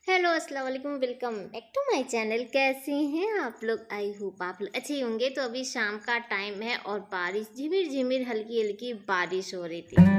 Hello अस्सलाम वालेकुम, welcome back to my channel. कैसे हैं आप लोग? आई होप आप लोग अच्छे ही होंगे। तो अभी शाम का टाइम है और बारिश झिमिर झिमिर हल्की हल्की बारिश हो रही थी।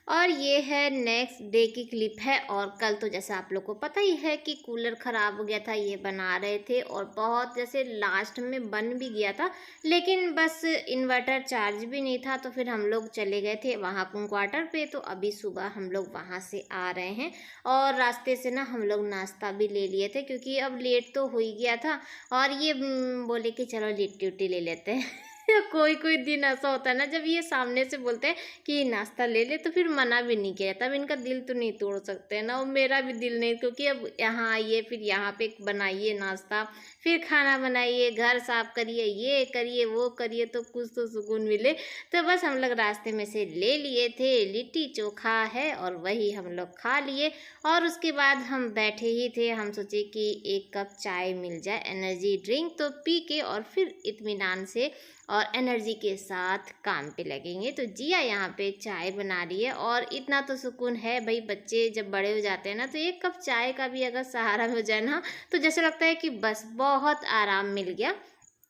और ये है नेक्स्ट डे की क्लिप है। और कल तो जैसा आप लोग को पता ही है कि कूलर ख़राब हो गया था, ये बना रहे थे और बहुत जैसे लास्ट में बन भी गया था, लेकिन बस इन्वर्टर चार्ज भी नहीं था। तो फिर हम लोग चले गए थे वहाँ क्वार्टर पे। तो अभी सुबह हम लोग वहाँ से आ रहे हैं और रास्ते से ना हम लोग नाश्ता भी ले लिए थे, क्योंकि अब लेट तो हो ही गया था। और ये बोले कि चलो लिट्टी उट्टी ले लेते हैं। कोई कोई दिन ऐसा होता है ना, जब ये सामने से बोलते हैं कि नाश्ता ले ले, तो फिर मना भी नहीं किया। तब इनका दिल तो नहीं तोड़ सकते ना, और मेरा भी दिल नहीं, क्योंकि अब यहाँ आइए, फिर यहाँ पे बनाइए नाश्ता, फिर खाना बनाइए, घर साफ करिए, ये करिए वो करिए, तो कुछ तो सुकून मिले। तो बस हम लोग रास्ते में से ले लिए थे, लिट्टी चोखा है और वही हम लोग खा लिए। और उसके बाद हम बैठे ही थे, हम सोचे कि एक कप चाय मिल जाए, एनर्जी ड्रिंक, तो पी के और फिर इत्मीनान से और एनर्जी के साथ काम पे लगेंगे। तो जिया यहाँ पे चाय बना रही है और इतना तो सुकून है भाई, बच्चे जब बड़े हो जाते हैं ना, तो एक कप चाय का भी अगर सहारा हो जाए ना, तो जैसे लगता है कि बस बहुत आराम मिल गया।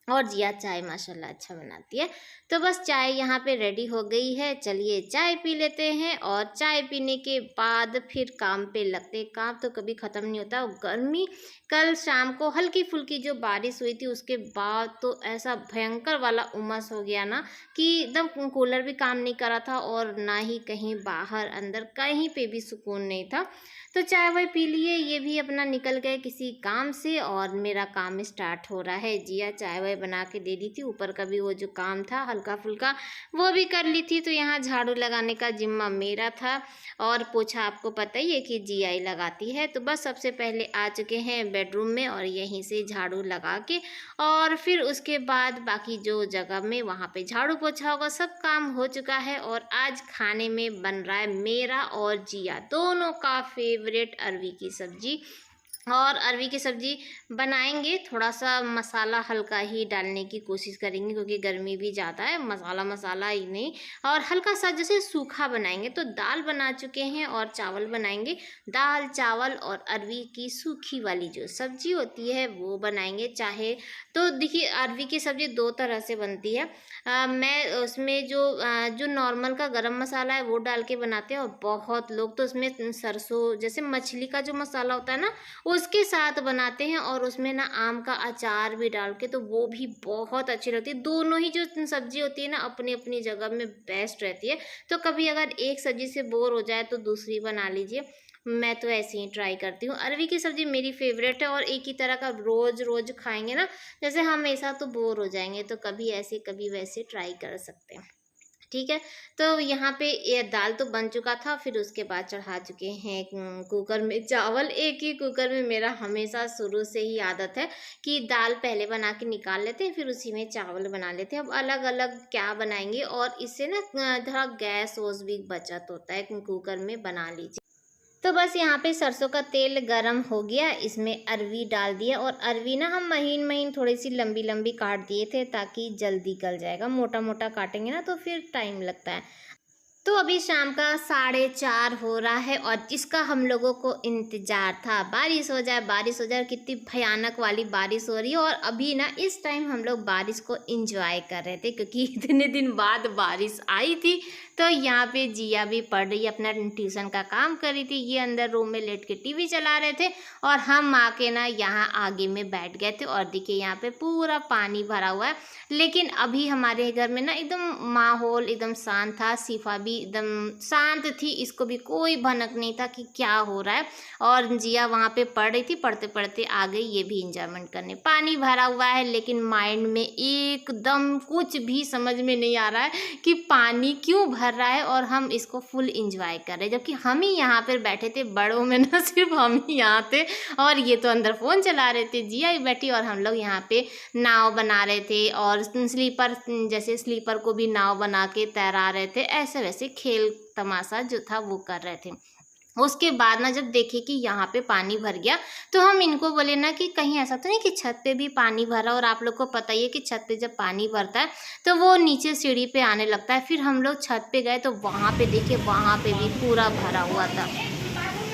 और जिया चाय माशाल्लाह अच्छा बनाती है। तो बस चाय यहाँ पे रेडी हो गई है, चलिए चाय पी लेते हैं। और चाय पीने के बाद फिर काम पे लगते हैं। काम तो कभी ख़त्म नहीं होता। और गर्मी, कल शाम को हल्की फुल्की जो बारिश हुई थी, उसके बाद तो ऐसा भयंकर वाला उमस हो गया ना कि एकदम कूलर भी काम नहीं कर रहा था और ना ही कहीं बाहर अंदर कहीं पे भी सुकून नहीं था। तो चाय वाय पी लिए, ये भी अपना निकल गए किसी काम से और मेरा काम स्टार्ट हो रहा है। जिया चाय वाय बना के दे दी थी, ऊपर का भी वो जो काम था हल्का फुल्का वो भी कर ली थी। तो यहाँ झाड़ू लगाने का जिम्मा मेरा था और पोछा आपको पता ही है कि जिया ही लगाती है। तो बस सबसे पहले आ चुके हैं बेडरूम में और यहीं से झाड़ू लगा के, और फिर उसके बाद बाकी जो जगह में वहाँ पे झाड़ू पोछा होगा, सब काम हो चुका है। और आज खाने में बन रहा है मेरा और जिया दोनों का फेवरेट अरवी की सब्जी। और अरवी की सब्ज़ी बनाएंगे, थोड़ा सा मसाला हल्का ही डालने की कोशिश करेंगे, क्योंकि गर्मी भी ज़्यादा है, मसाला मसाला ही नहीं, और हल्का सा जैसे सूखा बनाएंगे। तो दाल बना चुके हैं और चावल बनाएंगे। दाल चावल और अरवी की सूखी वाली जो सब्ज़ी होती है वो बनाएंगे। चाहे तो देखिए, अरवी की सब्ज़ी दो तरह से बनती है। मैं उसमें जो नॉर्मल का गरम मसाला है वो डाल के बनाते हैं, और बहुत लोग तो उसमें सरसों जैसे मछली का जो मसाला होता है ना, उसके साथ बनाते हैं। और उसमें ना आम का अचार भी डाल के, तो वो भी बहुत अच्छी लगती है। दोनों ही जो सब्जी होती है ना, अपनी अपनी जगह में बेस्ट रहती है। तो कभी अगर एक सब्जी से बोर हो जाए तो दूसरी बना लीजिए। मैं तो ऐसे ही ट्राई करती हूँ। अरवी की सब्ज़ी मेरी फेवरेट है, और एक ही तरह का रोज़ रोज़ खाएंगे ना, जैसे हमेशा, तो बोर हो जाएंगे। तो कभी ऐसे कभी वैसे ट्राई कर सकते हैं। ठीक है। तो यहाँ पे ये दाल तो बन चुका था, फिर उसके बाद चढ़ा चुके हैं कुकर में चावल। एक ही कुकर में मेरा हमेशा शुरू से ही आदत है कि दाल पहले बना के निकाल लेते हैं, फिर उसी में चावल बना लेते हैं। अब अलग अलग क्या बनाएंगे, और इससे ना थोड़ा गैस वोस भी बचत होता है, कुकर में बना लीजिए। तो बस यहाँ पे सरसों का तेल गरम हो गया, इसमें अरवी डाल दिया। और अरवी ना हम महीन महीन थोड़ी सी लंबी लंबी काट दिए थे, ताकि जल्दी गल जाएगा। मोटा मोटा काटेंगे ना तो फिर टाइम लगता है। तो अभी शाम का 4:30 हो रहा है और जिसका हम लोगों को इंतजार था, बारिश हो जाए बारिश हो जाए। कितनी भयानक वाली बारिश हो रही है, और अभी ना इस टाइम हम लोग बारिश को एंजॉय कर रहे थे, क्योंकि इतने दिन बाद बारिश आई थी। तो यहाँ पे जिया भी पढ़ रही है, अपना ट्यूशन का काम कर रही थी। ये अंदर रूम में लेट के टीवी चला रहे थे, और हम आके ना यहाँ आगे में बैठ गए थे। और देखिए यहाँ पे पूरा पानी भरा हुआ है, लेकिन अभी हमारे घर में ना एकदम माहौल एकदम शांत था। सिफा भी एकदम शांत थी, इसको भी कोई भनक नहीं था कि क्या हो रहा है। और जिया वहाँ पे पढ़ रही थी, पढ़ते पढ़ते आ गई ये भी इंजॉयमेंट करने। पानी भरा हुआ है, लेकिन माइंड में एकदम कुछ भी समझ में नहीं आ रहा है कि पानी क्यों भर रहा है, और हम इसको फुल इंजॉय कर रहे हैं। जबकि हम ही यहाँ पर बैठे थे, बड़ों में ना सिर्फ हम ही यहाँ थे, और ये तो अंदर फ़ोन चला रहे थे। जिया ही बैठी और हम लोग यहाँ पे नाव बना रहे थे, और स्लीपर जैसे स्लीपर को भी नाव बना के तैरा रहे थे। ऐसे वैसे खेल तमाशा जो था वो कर रहे थे। उसके बाद ना जब देखे कि यहाँ पे पानी भर गया, तो हम इनको बोले ना कि कहीं ऐसा तो नहीं कि छत पे भी पानी भरा। और आप लोग को पता ही है कि छत पे जब पानी भरता है तो वो नीचे सीढ़ी पे आने लगता है। फिर हम लोग छत पे गए तो वहाँ पे देखे, वहाँ पे भी पूरा भरा हुआ था।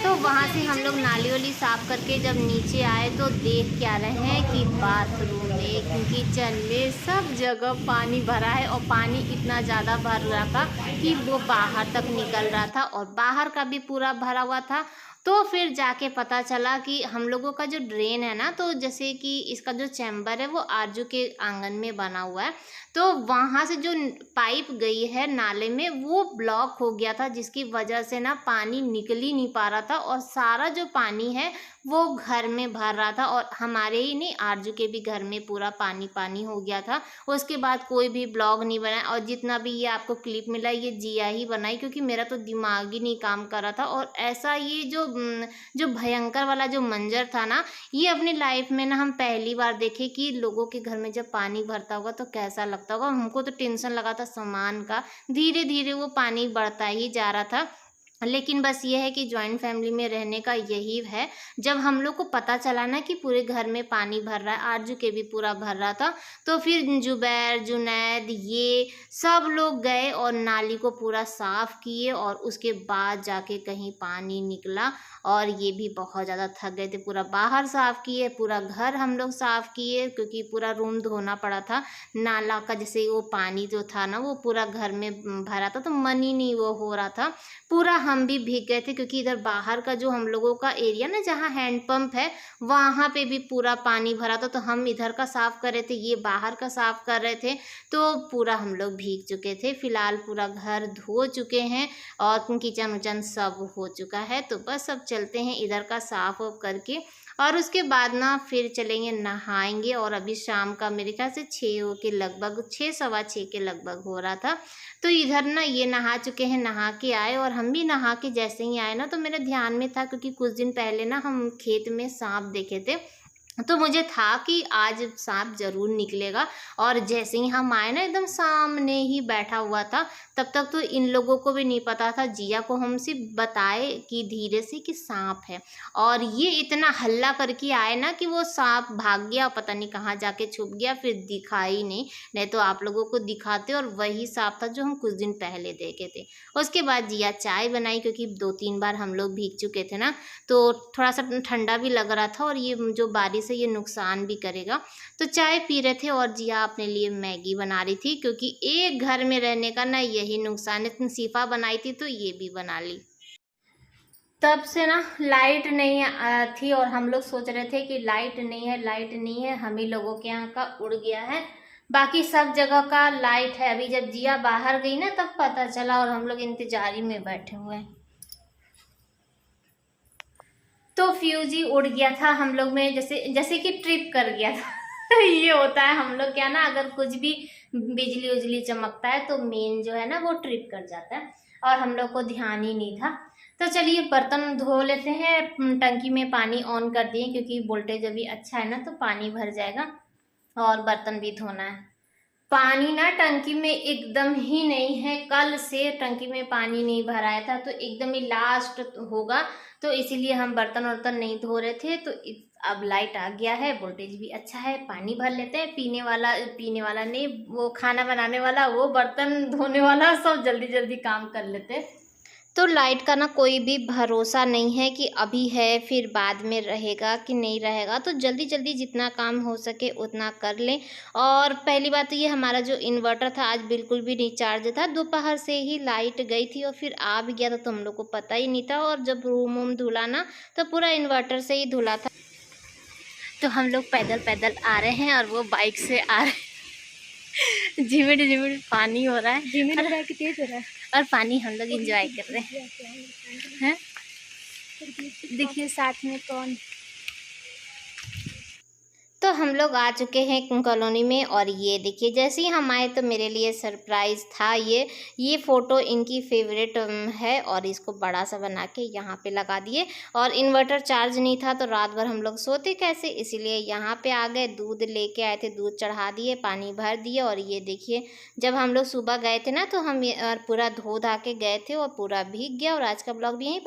तो वहाँ से हम लोग नाली वाली साफ़ करके जब नीचे आए तो देख क्या रहे हैं कि बाथरूम में, किचन में, सब जगह पानी भरा है। और पानी इतना ज़्यादा भर रहा था कि वो बाहर तक निकल रहा था और बाहर का भी पूरा भरा हुआ था। तो फिर जाके पता चला कि हम लोगों का जो ड्रेन है ना, तो जैसे कि इसका जो चैम्बर है वो आजू के आंगन में बना हुआ है, तो वहाँ से जो पाइप गई है नाले में वो ब्लॉक हो गया था, जिसकी वजह से ना पानी निकल ही नहीं पा रहा था और सारा जो पानी है वो घर में भर रहा था। और हमारे ही नहीं, आरजू के भी घर में पूरा पानी पानी हो गया था। उसके बाद कोई भी ब्लॉग नहीं बनाया और जितना भी ये आपको क्लिप मिला ये जिया ही बनाई, क्योंकि मेरा तो दिमाग ही नहीं काम कर रहा था। और ऐसा ये जो भयंकर वाला जो मंजर था ना, ये अपनी लाइफ में ना हम पहली बार देखे कि लोगों के घर में जब पानी भरता होगा तो कैसा लगता होगा। हमको तो टेंशन लगा था सामान का, धीरे धीरे वो पानी बढ़ता ही जा रहा था। लेकिन बस ये है कि जॉइंट फैमिली में रहने का यही है, जब हम लोग को पता चला ना कि पूरे घर में पानी भर रहा है, आरजू के भी पूरा भर रहा था, तो फिर जुबैर, जुनैद, ये सब लोग गए और नाली को पूरा साफ़ किए। और उसके बाद जाके कहीं पानी निकला और ये भी बहुत ज़्यादा थक गए थे। पूरा बाहर साफ़ किए, पूरा घर हम लोग साफ़ किए, क्योंकि पूरा रूम धोना पड़ा था। नाला का जैसे वो पानी जो था ना वो पूरा घर में भरा था, तो मन ही नहीं वो हो रहा था। पूरा हम भी भीग गए थे, क्योंकि इधर बाहर का जो हम लोगों का एरिया ना जहाँ हैंडपंप है वहाँ पे भी पूरा पानी भरा था। तो हम इधर का साफ़ कर रहे थे, ये बाहर का साफ़ कर रहे थे, तो पूरा हम लोग भीग चुके थे। फिलहाल पूरा घर धो चुके हैं और किचन उचन सब हो चुका है। तो बस अब चलते हैं इधर का साफ़ करके, और उसके बाद ना फिर चलेंगे नहाएंगे। और अभी शाम का मेरे ख्याल से 6 के लगभग, 6 सवा 6 के लगभग हो रहा था। तो इधर ना ये नहा चुके हैं, नहा के आए और हम भी नहा के जैसे ही आए ना तो मेरे ध्यान में था, क्योंकि कुछ दिन पहले ना हम खेत में सांप देखे थे, तो मुझे था कि आज सांप ज़रूर निकलेगा। और जैसे ही हम आए ना एकदम सामने ही बैठा हुआ था। तब तक तो इन लोगों को भी नहीं पता था, जिया को हम सिर्फ बताए कि धीरे से कि सांप है, और ये इतना हल्ला करके आए ना कि वो सांप भाग गया, पता नहीं कहाँ जाके छुप गया, फिर दिखा ही नहीं तो आप लोगों को दिखाते। और वही सांप था जो हम कुछ दिन पहले देखे थे। उसके बाद जिया चाय बनाई, क्योंकि 2-3 बार हम लोग भीग चुके थे ना, तो थोड़ा सा ठंडा भी लग रहा था और ये जो बारिश से ये नुकसान भी करेगा। तो चाय पी रहे थे और जिया अपने लिए मैगी बना रही थी, क्योंकि एक घर में रहने का ना यही नुकसान है। सीफा बनाई थी तो ये भी बना ली। तब से ना लाइट नहीं थी और हम लोग सोच रहे थे कि लाइट नहीं है, हम ही लोगों के यहाँ का उड़ गया है, बाकी सब जगह का लाइट है। अभी जब जिया बाहर गई ना तब पता चला और हम लोग इंतजारी में बैठे हुए हैं। तो फ्यूज ही उड़ गया था हम लोग में, जैसे कि ट्रिप कर गया था। ये होता है हम लोग क्या ना, अगर कुछ भी बिजली उजली चमकता है तो मेन जो है ना वो ट्रिप कर जाता है, और हम लोग को ध्यान ही नहीं था। तो चलिए बर्तन धो लेते हैं। टंकी में पानी ऑन कर दिए, क्योंकि वोल्टेज अभी अच्छा है ना तो पानी भर जाएगा, और बर्तन भी धोना है। पानी ना टंकी में एकदम ही नहीं है, कल से टंकी में पानी नहीं भराया था, तो एकदम ही लास्ट होगा, तो इसीलिए हम बर्तन वर्तन नहीं धो रहे थे। तो अब लाइट आ गया है, वोल्टेज भी अच्छा है, पानी भर लेते हैं। पीने वाला नहीं, वो खाना बनाने वाला, वो बर्तन धोने वाला, सब जल्दी जल्दी काम कर लेते हैं। तो लाइट का ना कोई भी भरोसा नहीं है कि अभी है फिर बाद में रहेगा कि नहीं रहेगा, तो जल्दी जल्दी जितना काम हो सके उतना कर लें। और पहली बात तो ये, हमारा जो इन्वर्टर था आज बिल्कुल भी नहीं चार्ज था, दोपहर से ही लाइट गई थी और फिर आ भी गया था, तो हम लोग को पता ही नहीं था। और जब रूम वूम धुला ना तो पूरा इन्वर्टर से ही धुला था। तो हम लोग पैदल पैदल आ रहे हैं और वो बाइक से आ रहे हैं। झिमिर झिमिर पानी हो रहा है, झिमिर हो रहा है कि तेज हो रहा है, और पानी हम लोग एंजॉय कर रहे हैं। देखिए साथ में कौन। तो हम लोग आ चुके हैं कॉलोनी में, और ये देखिए जैसे ही हम आए तो मेरे लिए सरप्राइज़ था। ये फ़ोटो इनकी फेवरेट है, और इसको बड़ा सा बना के यहाँ पे लगा दिए। और इन्वर्टर चार्ज नहीं था तो रात भर हम लोग सोते कैसे, इसीलिए यहाँ पे आ गए। दूध लेके आए थे, दूध चढ़ा दिए, पानी भर दिए। और ये देखिए जब हम लोग सुबह गए थे ना तो हम पूरा धो धा के गए थे और पूरा भीग गया। और आज का ब्लॉग भी यहीं